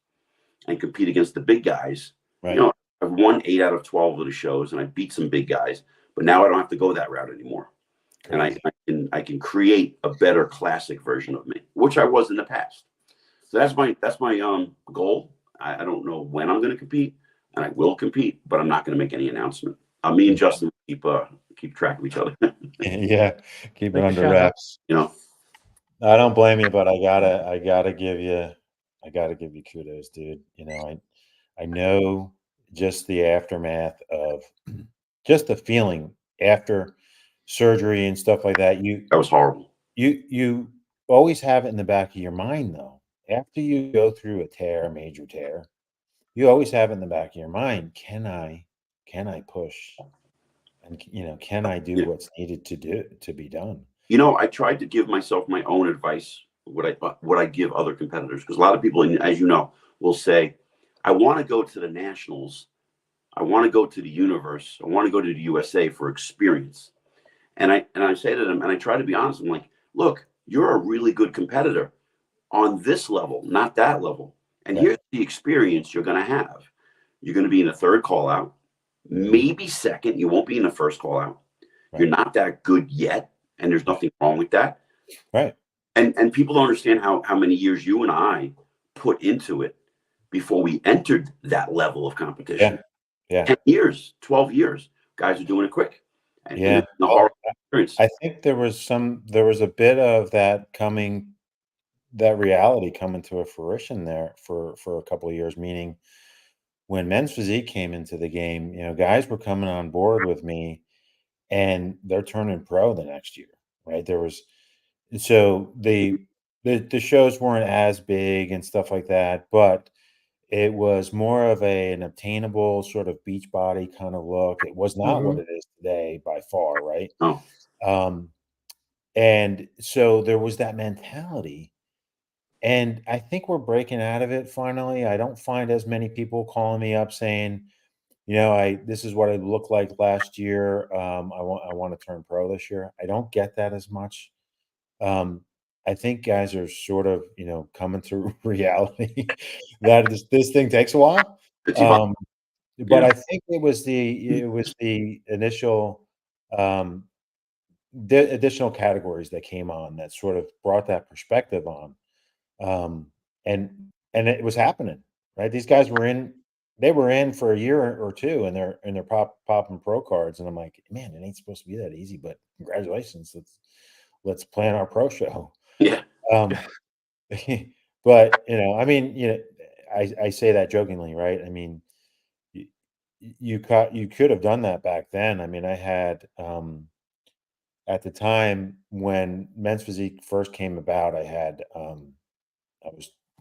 and compete against the big guys. Right. You know, I've won 8 out of 12 of the shows and I beat some big guys, but now I don't have to go that route anymore. Correct. And I can create a better classic version of me, which I was in the past. So that's my goal. I don't know when I'm going to compete, and I will compete, but I'm not going to make any announcement. Me and Justin keep track of each other. Yeah, keep it under wraps. You know, I don't blame you, but I gotta give you kudos, dude. You know, I know just the aftermath of just the feeling after surgery and stuff like that. That was horrible. You always have it in the back of your mind, though. After you go through a major tear, you always have it in the back of your mind. Can I can I push? And, can I do what's needed to be done? I tried to give myself my own advice, what I give other competitors, because a lot of people, as you know, will say, I want to go to the nationals. I want to go to the universe. I want to go to the USA for experience. And I say to them, and I try to be honest. I'm like, look, you're a really good competitor on this level, not that level. And here's the experience you're going to have. You're going to be in the third call out, maybe second. You won't be in the first call out. You're not that good yet. And there's nothing wrong with that. Right. And people don't understand how many years you and I put into it before we entered that level of competition. Yeah. 10 years, 12 years. Guys are doing it quick. And yeah. The hard experience. I think there was a bit of that reality coming to a fruition there for a couple of years, meaning when Men's Physique came into the game, guys were coming on board with me and they're turning pro the next year, right? So the shows weren't as big and stuff like that, but it was more of an obtainable sort of beach body kind of look. It was not what it is today by far, right? Oh. And so there was that mentality. And I think we're breaking out of it finally. I don't find as many people calling me up saying, this is what I looked like last year. I want to turn pro this year. I don't get that as much. I think guys are sort of, coming to reality that this thing takes a while. But I think it was the initial the additional categories that came on that sort of brought that perspective on. And it was happening, right? These guys they were in for a year or two and they're popping pro cards. And I'm like, man, it ain't supposed to be that easy, but congratulations. Let's plan our pro show. Yeah. But I say that jokingly, right? I mean, you could have done that back then. I mean, I had, at the time when Men's Physique first came about, I had, I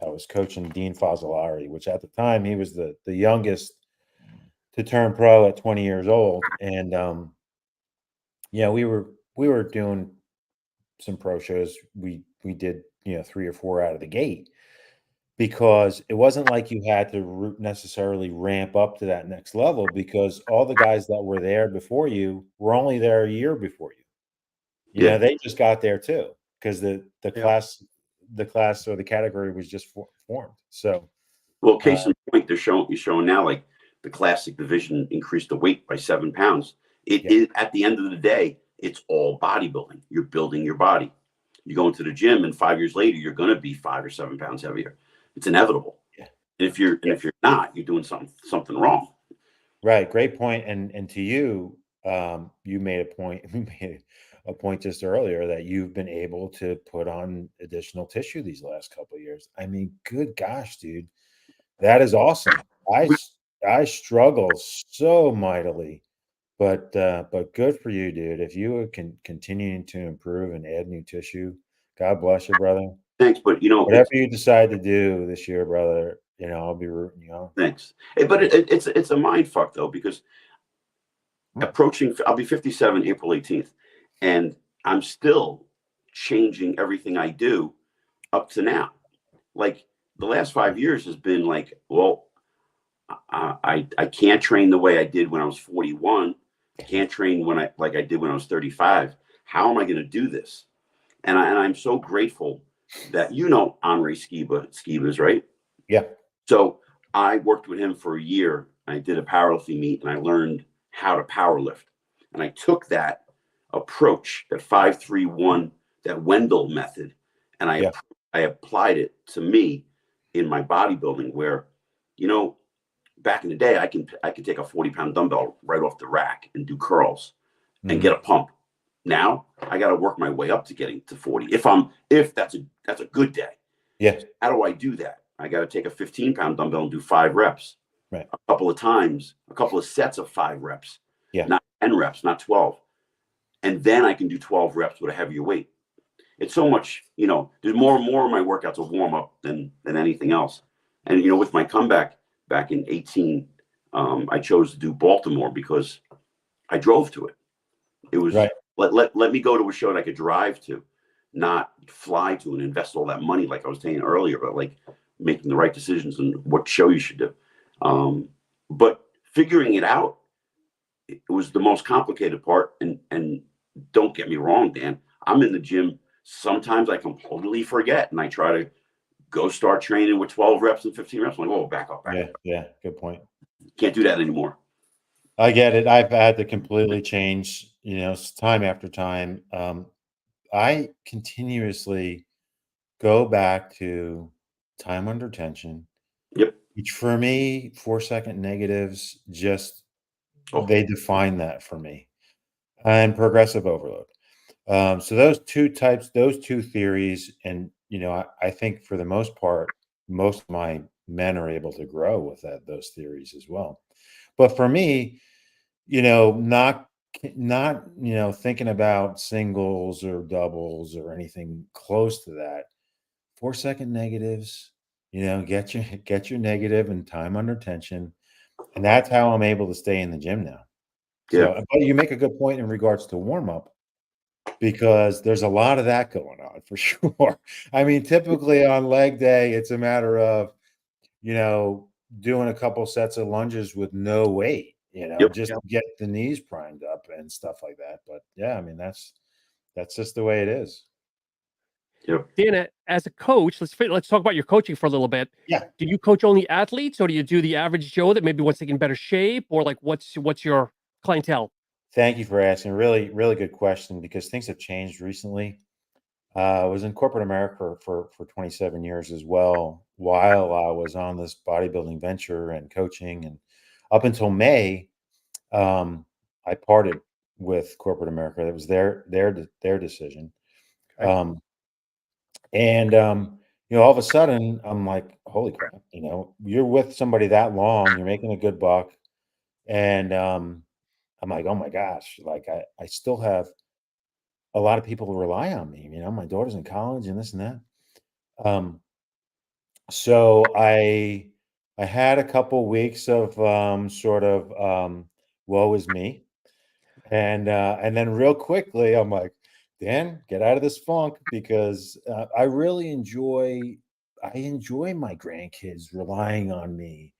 was coaching Dean Fazzolari, which at the time he was the youngest to turn pro at 20 years old. And, we were doing some pro shows. We did, 3 or 4 out of the gate, because it wasn't like you had to necessarily ramp up to that next level, because all the guys that were there before you were only there a year before you. They just got there too, because the class or the category was just formed. So, well, case in point, you're showing now, like, the classic division increased the weight by 7 pounds. It is, at the end of the day, it's all bodybuilding. You're building your body. You go into the gym, and 5 years later, you're going to be 5 or 7 pounds heavier. It's inevitable. Yeah. And if you're not, you're doing something wrong. Right. Great point. And to you, you made a point just earlier that you've been able to put on additional tissue these last couple of years. I mean, good gosh, dude, that is awesome. I struggle so mightily, but good for you, dude. If you can continue to improve and add new tissue, God bless you, brother. Thanks, but whatever you decide to do this year, brother, I'll be rooting you on. Thanks. But it's a mind fuck though, because I'll be 57 April 18th, and I'm still changing everything I do up to now. Like, the last 5 years has been like, well, I can't train the way I did when I was 41. I can't train like I did when I was 35. How am I going to do this? And I'm so grateful that Henri Skiba's, right? Yeah. So I worked with him for a year. I did a powerlifting meet, and I learned how to power lift. And I took that approach, that 5-3-1, that Wendell method, and I applied it to me in my bodybuilding, where, back in the day, I can take a 40-pound dumbbell right off the rack and do curls and get a pump. Now I got to work my way up to getting to 40. If that's a good day. Yeah. How do I do that? I got to take a 15-pound dumbbell and do 5 reps. Right. A couple of times, a couple of sets of 5 reps. Yeah. Not 10 reps, not 12. And then I can do 12 reps with a heavier weight. It's so much, there's more and more of my workouts a warm up than anything else. And with my comeback back in 18, I chose to do Baltimore because I drove to it. It was Right. let me go to a show that I could drive to, not fly to and invest all that money like I was saying earlier, but like making the right decisions and what show you should do. But figuring it out, it was the most complicated part. And don't get me wrong, Dan, I'm in the gym. Sometimes I completely forget and I try to go start training with 12 reps and 15 reps. I'm like, oh, back up. Yeah. Good point. Can't do that anymore. I get it. I've had to completely change, time after time. I continuously go back to time under tension, Yep. which for me, 4-second negatives, just Oh, they define that for me, and progressive overload. So those two theories, and I think for the most part, most of my men are able to grow with those theories as well. But for me, not thinking about singles or doubles or anything close to that. 4-second negatives, get your negative and time under tension, and that's how I'm able to stay in the gym now. yeah. So, but you make a good point in regards to warm up, because there's a lot of that going on for sure. I mean, typically on leg day, it's a matter of, doing a couple sets of lunges with no weight, Yep. just to get the knees primed up and stuff like that. But yeah, I mean, that's just the way it is. Yep. Dan, as a coach, let's talk about your coaching for a little bit. Yeah. Do you coach only athletes, or do you do the average Joe that maybe wants to get in better shape, or like what's your clientele? Thank you for asking. Really, really good question, because things have changed recently. I was in corporate America for 27 years as well, while I was on this bodybuilding venture and coaching. And up until May, I parted with corporate America. That was their decision. Okay. All of a sudden, I'm like, holy crap! You're with somebody that long, you're making a good buck, and I'm like, oh my gosh! Like I still have a lot of people who rely on me. My daughter's in college and this and that. So I had a couple weeks of sort of woe is me, and then real quickly I'm like, Dan, get out of this funk, because I really enjoy my grandkids relying on me,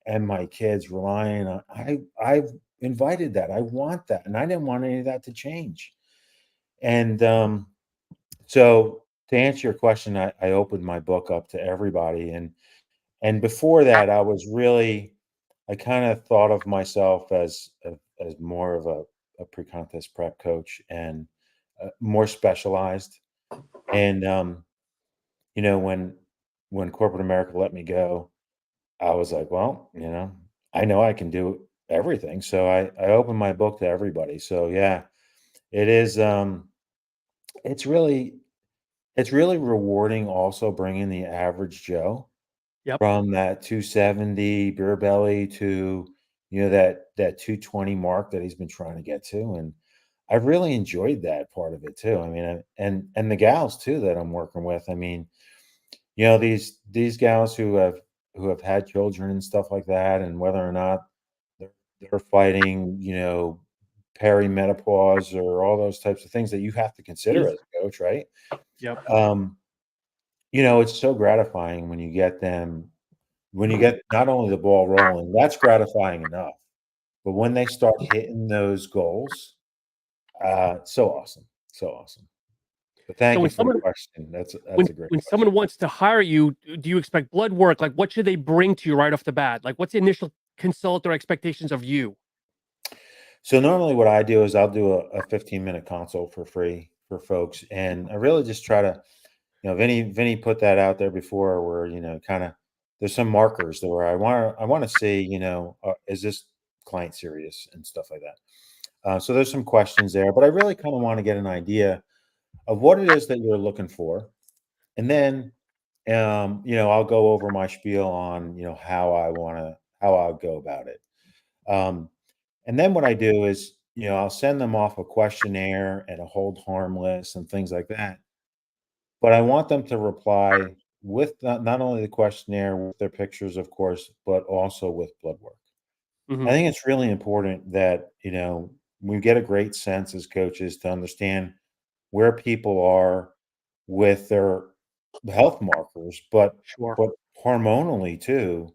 and my kids relying on I've invited that. I want that, and I didn't want any of that to change. And so to answer your question, I opened my book up to everybody, and before that, I kind of thought of myself as more of a pre-contest prep coach, and more specialized. And when corporate America let me go, I was like, well, I know I can do everything, so I opened my book to everybody. So yeah, it is. It's really It's really rewarding, also bringing the average Joe Yep. from that 270 beer belly to, that 220 mark that he's been trying to get to. And I've really enjoyed that part of it too. I mean, and the gals too that I'm working with. I mean, these gals who have had children and stuff like that, and whether or not they're fighting, perimenopause or all those types of things that you have to consider Yes. as a coach, right? Yep. It's so gratifying when you get not only the ball rolling, that's gratifying enough, but when they start hitting those goals, so awesome. So awesome. But So thank you when for the someone question. That's when a great when question. someone wants to hire you, do you expect blood work? Like, what should they bring to you right off the bat? Like, what's the initial consult or expectations of you? So normally what I do is I'll do a 15-minute consult for free for folks. And I really just try to, Vinny put that out there before, where, kind of there's some markers where I want to see, is this client serious and stuff like that. So there's some questions there, but I really kind of want to get an idea of what it is that you're looking for. And then, I'll go over my spiel on, how I'll go about it. And then what I do is, I'll send them off a questionnaire and a hold harmless and things like that. But I want them to reply with not only the questionnaire, with their pictures, of course, but also with blood work. I think it's really important that, we get a great sense as coaches to understand where people are with their health markers, but Sure. hormonally too,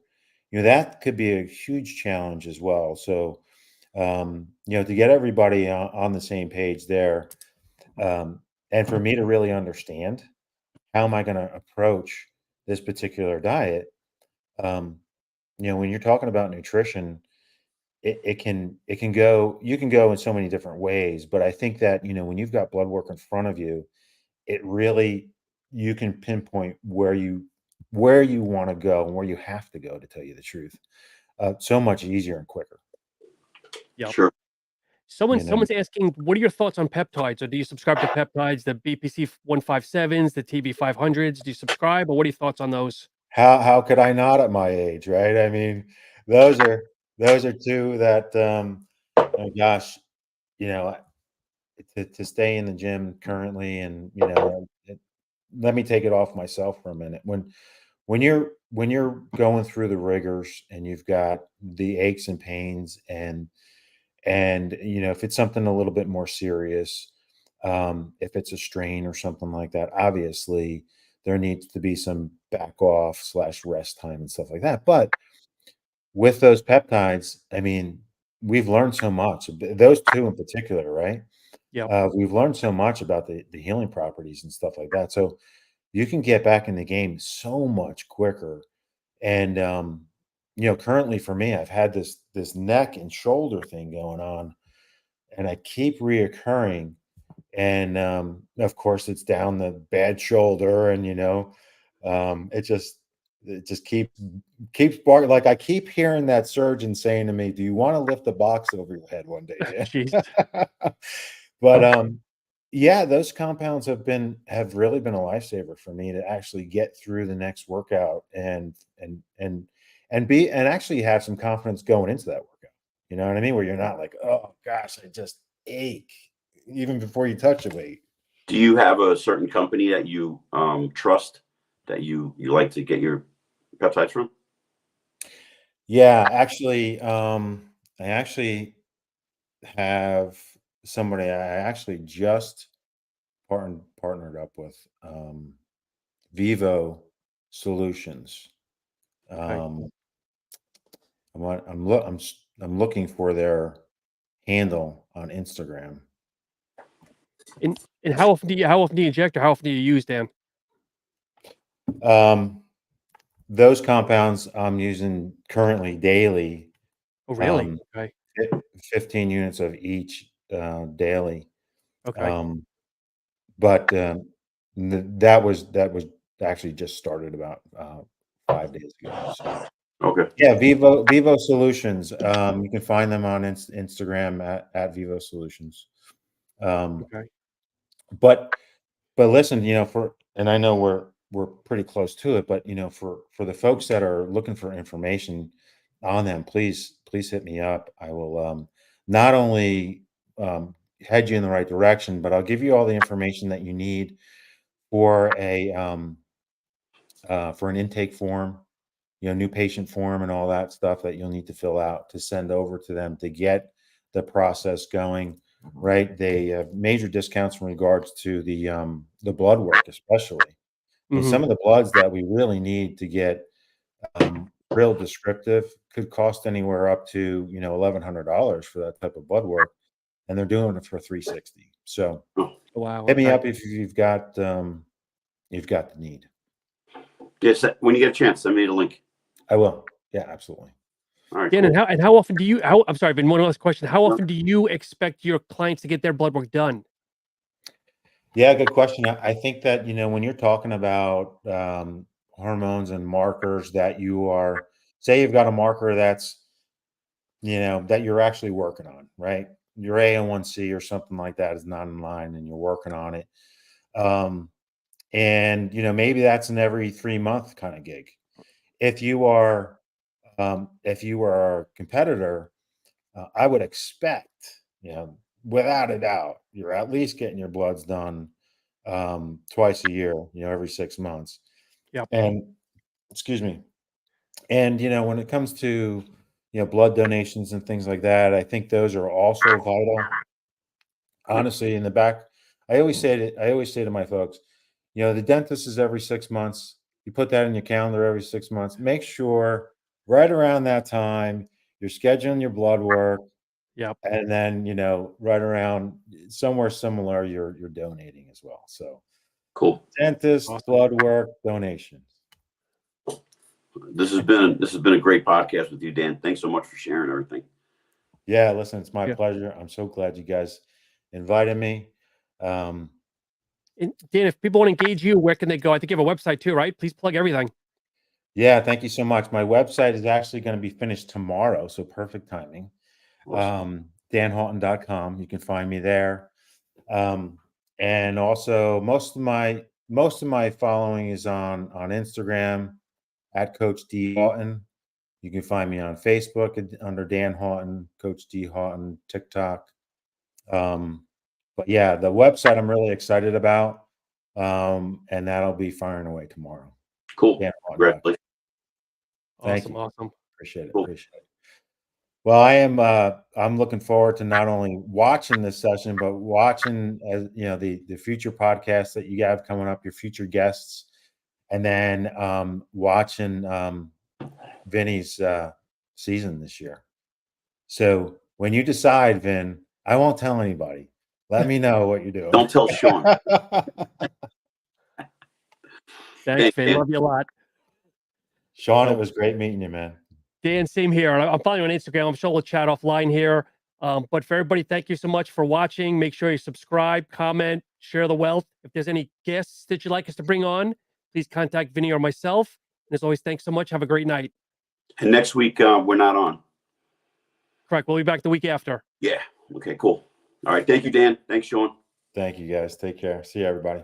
that could be a huge challenge as well. So, to get everybody on the same page there, and for me to really understand how am I going to approach this particular diet, um, when you're talking about nutrition, it can go you can go in so many different ways. But I think that when you've got blood work in front of you, it really you can pinpoint where you want to go and where you have to go, to tell you the truth, so much easier and quicker. Yep. Sure. Someone's asking, what are your thoughts on peptides? Or do you subscribe to peptides, the BPC 157s, the TB 500s? Do you subscribe, or what are your thoughts on those? How could I not at my age, right? I mean, those are two that, oh gosh, you know, to stay in the gym currently, and let me take it off myself for a minute. When you're going through the rigors and you've got the aches and pains, and if it's something a little bit more serious, if it's a strain or something like that, obviously there needs to be some back off slash rest time and stuff like that. But with those peptides, I mean, we've learned so much. Those two in particular, right? Yep. We've learned so much about the healing properties and stuff like that. So you can get back in the game so much quicker. And currently for me, I've had this neck and shoulder thing going on, and I keep reoccurring. And of course, it's down the bad shoulder, and it just keeps barking. Like, I keep hearing that surgeon saying to me, "Do you want to lift the box over your head one day, Jeez. Dan?" But yeah, those compounds have really been a lifesaver for me to actually get through the next workout, and actually have some confidence going into that workout. You know what I mean? Where you're not like, oh gosh, I just ache even before you touch the weight. Do you have a certain company that you trust, that you like to get your peptides from? Yeah, actually, I actually have somebody I actually just partnered up with, Vivo Solutions. Okay. Um, I'm looking for their handle on Instagram. And how often do you inject, or how often do you use, Dan? Those compounds I'm using currently daily, Oh, really? um, Okay. 15 units of each, daily. Okay. Um, but that was actually just started about 5 days ago. So Okay. yeah, Vivo Solutions. You can find them on Instagram at Vivo Solutions. Um, Okay. but listen, and I know we're pretty close to it, but for the folks that are looking for information on them, please hit me up. I will, not only head you in the right direction, but I'll give you all the information that you need for an intake form, new patient form, and all that stuff that you'll need to fill out to send over to them to get the process going. Right, they have major discounts in regards to the blood work, especially. I mean, Mhm. some of the bloods that we really need to get real descriptive could cost anywhere up to $1,100 for that type of blood work, and they're doing it for 360. So Oh, Wow. hit me Okay. up if you've got the need. yes. When you get a chance, send me the link. I will. Yeah, absolutely. All right. Dan, Cool. and how often do you? I'm sorry, Ben. One last question. How No. often do you expect your clients to get their blood work done? Yeah, good question. I think that, when you're talking about hormones and markers that say you've got a marker that you're actually working on, right? Your A1C or something like that is not in line, and you're working on it. And maybe that's an every 3 month kind of gig. If you are a competitor, I would expect, without a doubt, you're at least getting your bloods done twice a year, every 6 months. Yep. And excuse me. And when it comes to blood donations and things like that. I think those are also vital. Honestly, in the back, I always say to my folks, the dentist is every 6 months. You put that in your calendar every 6 months. Make sure right around that time you're scheduling your blood work. Yep. And then, right around somewhere similar, you're donating as well. So cool. Dentist, Awesome. blood work, donations. This has been a great podcast with you, Dan. Thanks so much for sharing everything. Yeah, listen, it's my pleasure. I'm so glad you guys invited me. And Dan, if people want to engage you, where can they go? I think you have a website too, right? Please plug everything. Yeah, thank you so much. My website is actually going to be finished tomorrow, so perfect timing. Awesome. danhawtin.com. You can find me there. And also most of my following is on Instagram at Coach D Hawtin. You can find me on Facebook under Dan Hawtin, Coach D Hawtin, TikTok. But yeah, the website I'm really excited about. And that'll be firing away tomorrow. Cool. Congratulations. Thank you. Awesome. Appreciate it. Cool. Appreciate it. Well, I'm looking forward to not only watching this session, but watching the future podcasts that you have coming up, your future guests, and then watching Vinny's season this year. So when you decide, Vin, I won't tell anybody. Let me know what you're doing. Don't tell Sean. Thanks, Vin. Love you a lot. Sean, it was great meeting you, man. Dan, same here. I'm following you on Instagram. I'm sure we'll chat offline here. But for everybody, thank you so much for watching. Make sure you subscribe, comment, share the wealth. If there's any guests that you'd like us to bring on, please contact Vinny or myself. And as always, thanks so much. Have a great night. And next week, we're not on. Correct. We'll be back the week after. Yeah. Okay, cool. All right. Thank you, Dan. Thanks, Sean. Thank you, guys. Take care. See you, everybody.